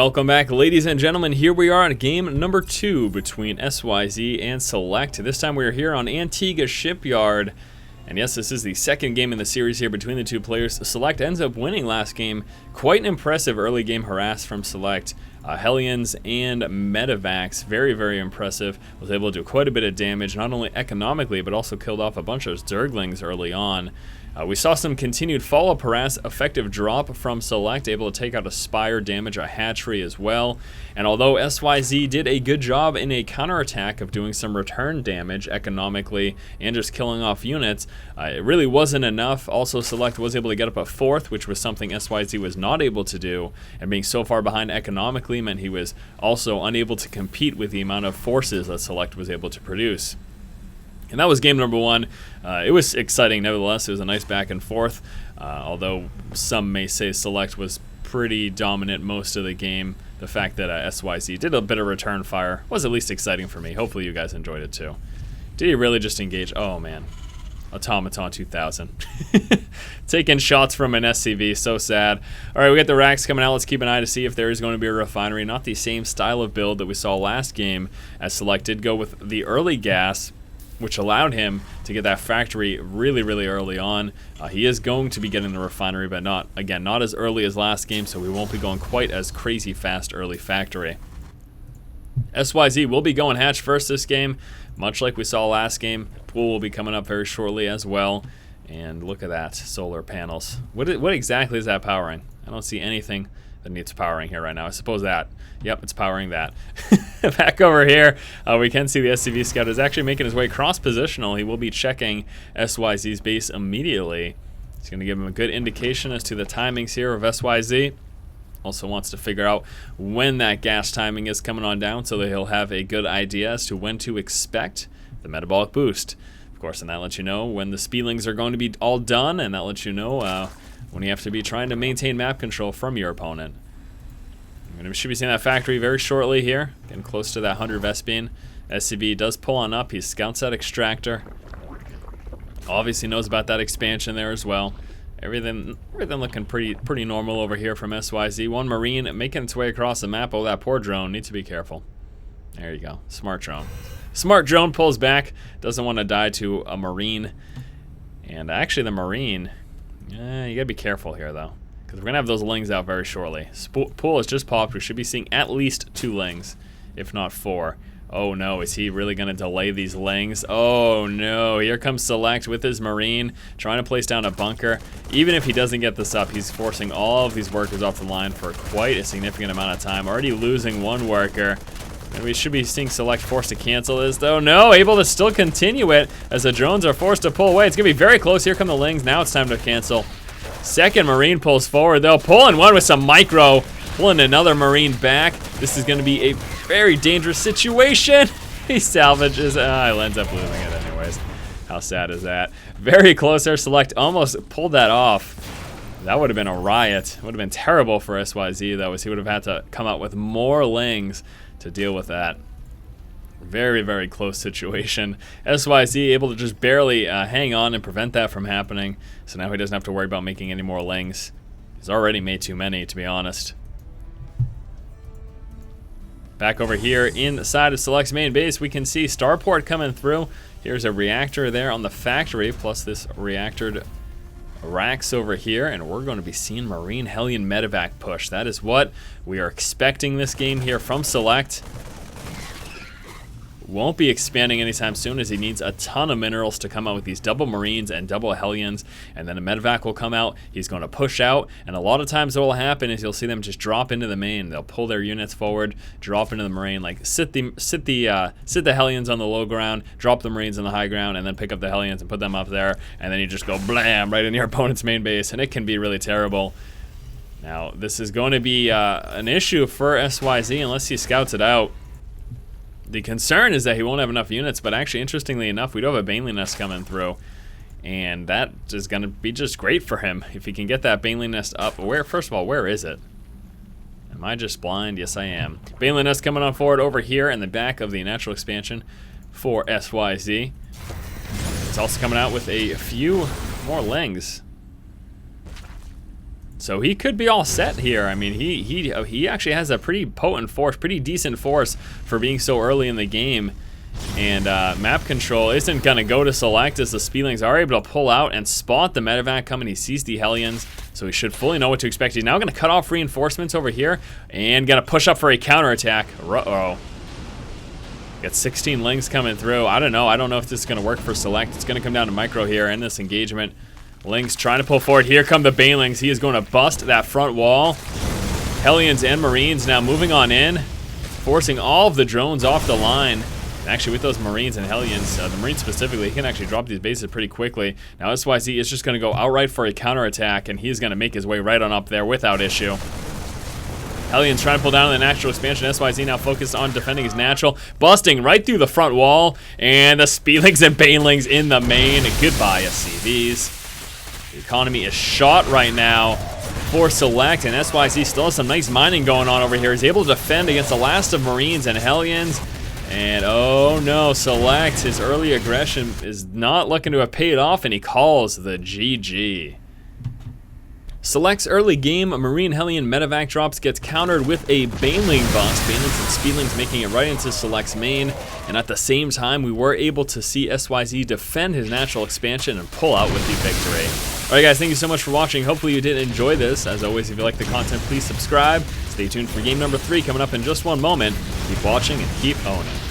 Welcome back, ladies and gentlemen. Here we are on game number 2 between sYz and SeleCT. This time we are here on Antigua Shipyard. And yes, this is the second game in the series here between the two players. SeleCT ends up winning last game. Quite an impressive early game harass from SeleCT. Hellions and Medivacs, very, very impressive. Was able to do quite a bit of damage, not only economically, but also killed off a bunch of Zerglings early on. We saw some continued follow-up harass, effective drop from SeleCT, able to take out a Spire, damage a hatchery as well. And although sYz did a good job in a counterattack of doing some return damage economically and just killing off units, it really wasn't enough. Also, SeleCT was able to get up a 4th, which was something sYz was not able to do, and being so far behind economically meant he was also unable to compete with the amount of forces that SeleCT was able to produce. And that was game number 1. It was exciting nevertheless. It was a nice back and forth, although some may say SeleCT was pretty dominant most of the game. The fact that sYz did a bit of return fire was at least exciting for me. Hopefully you guys enjoyed it too. Did he really just engage? Oh man. Automaton 2000. Taking shots from an SCV, so sad. Alright, we got the racks coming out. Let's keep an eye to see if there is going to be a refinery. Not the same style of build that we saw last game, as SeleCT did go with the early gas, which allowed him to get that factory really, really early on. He is going to be getting the refinery, but not as early as last game, so we won't be going quite as crazy fast early factory. sYz will be going hatch first this game, much like we saw last game. Pool will be coming up very shortly as well. And look at that, solar panels. What exactly is that powering? I don't see anything that needs powering here right now. I suppose that. Yep, it's powering that. Back over here, we can see the SCV Scout is actually making his way cross-positional. He will be checking sYz's base immediately. It's going to give him a good indication as to the timings here of sYz. Also wants to figure out when that gas timing is coming on down so that he'll have a good idea as to when to expect the metabolic boost. Of course, and that lets you know when the speedlings are going to be all done, and that lets you know when you have to be trying to maintain map control from your opponent. We should be seeing that factory very shortly here, getting close to that 100 Vespene. SCV does pull on up. He scouts that extractor. Obviously knows about that expansion there as well. Everything looking pretty normal over here from sYz. One Marine making its way across the map. Oh, that poor drone. Needs to be careful. There you go. Smart drone. Smart drone pulls back. Doesn't want to die to a Marine. And actually the Marine, you gotta be careful here though, because we're gonna have those lings out very shortly. Pool has just popped. We should be seeing at least 2 lings, if not 4. Oh no, is he really gonna delay these lings? Oh no, here comes SeleCT with his Marine, trying to place down a bunker. Even if he doesn't get this up, he's forcing all of these workers off the line for quite a significant amount of time. Already losing 1 worker. And we should be seeing SeleCT forced to cancel this, though. No, able to still continue it as the drones are forced to pull away. It's gonna be very close. Here come the lings. Now it's time to cancel. Second Marine pulls forward, though. Pulling one with some micro. Pulling another Marine back. This is going to be a very dangerous situation. He salvages. He ends up losing it anyways. How sad is that? Very close there. SeleCT almost pulled that off. That would have been a riot. Would have been terrible for sYz, though, as he would have had to come out with more lings to deal with that. Very, very close situation. sYz able to just barely hang on and prevent that from happening. So now he doesn't have to worry about making any more lings. He's already made too many, to be honest. Back over here inside of SeleCT's main base, we can see Starport coming through. Here's a reactor there on the factory, plus this reactored racks over here, and we're going to be seeing Marine Hellion Medivac push. That is what we are expecting this game here from SeleCT. Won't be expanding anytime soon, as he needs a ton of minerals to come out with these double Marines and double Hellions, and then a Medivac will come out. He's going to push out, and a lot of times what will happen is you'll see them just drop into the main. They'll pull their units forward, drop into the Marine, like sit the Hellions on the low ground, drop the Marines on the high ground, and then pick up the Hellions and put them up there, and then you just go blam right in your opponent's main base, and it can be really terrible. Now, this is going to be an issue for sYz unless he scouts it out. The concern is that he won't have enough units, but actually, interestingly enough, we do have a Baneling Nest coming through, and that is going to be just great for him if he can get that Baneling Nest up. First of all, where is it? Am I just blind? Yes, I am. Baneling Nest coming on forward over here in the back of the natural expansion for sYz. It's also coming out with a few more lings. So he could be all set here. I mean, he actually has a pretty potent force, pretty decent force for being so early in the game. And map control isn't gonna go to SeleCT as the Speedlings are able to pull out and spot the medevac coming. He sees the Hellions, so he should fully know what to expect. He's now gonna cut off reinforcements over here and gonna push up for a counterattack. Uh-oh. Got 16 Lings coming through. I don't know if this is gonna work for SeleCT. It's gonna come down to Micro here in this engagement. Lings trying to pull forward. Here come the Banelings. He is going to bust that front wall. Hellions and Marines now moving on in, forcing all of the drones off the line. Actually, with those Marines and Hellions, the Marines specifically, he can actually drop these bases pretty quickly. Now sYz is just going to go outright for a counterattack, and he's going to make his way right on up there without issue. Hellions trying to pull down the natural expansion. sYz now focused on defending his natural, busting right through the front wall, and the Speedlings and Banelings in the main. Goodbye, SCVs. The economy is shot right now for SeleCT, and sYz still has some nice mining going on over here. He's able to defend against the last of Marines and Hellions. And oh no, SeleCT, his early aggression is not looking to have paid off, and he calls the GG. SeleCT's early game Marine Hellion medevac drops gets countered with a Baneling bust. Banelings and Speedlings making it right into SeleCT's main, and at the same time we were able to see sYz defend his natural expansion and pull out with the victory. Alright guys, thank you so much for watching. Hopefully you did enjoy this. As always, if you like the content, please subscribe. Stay tuned for game number 3 coming up in just one moment. Keep watching and keep owning.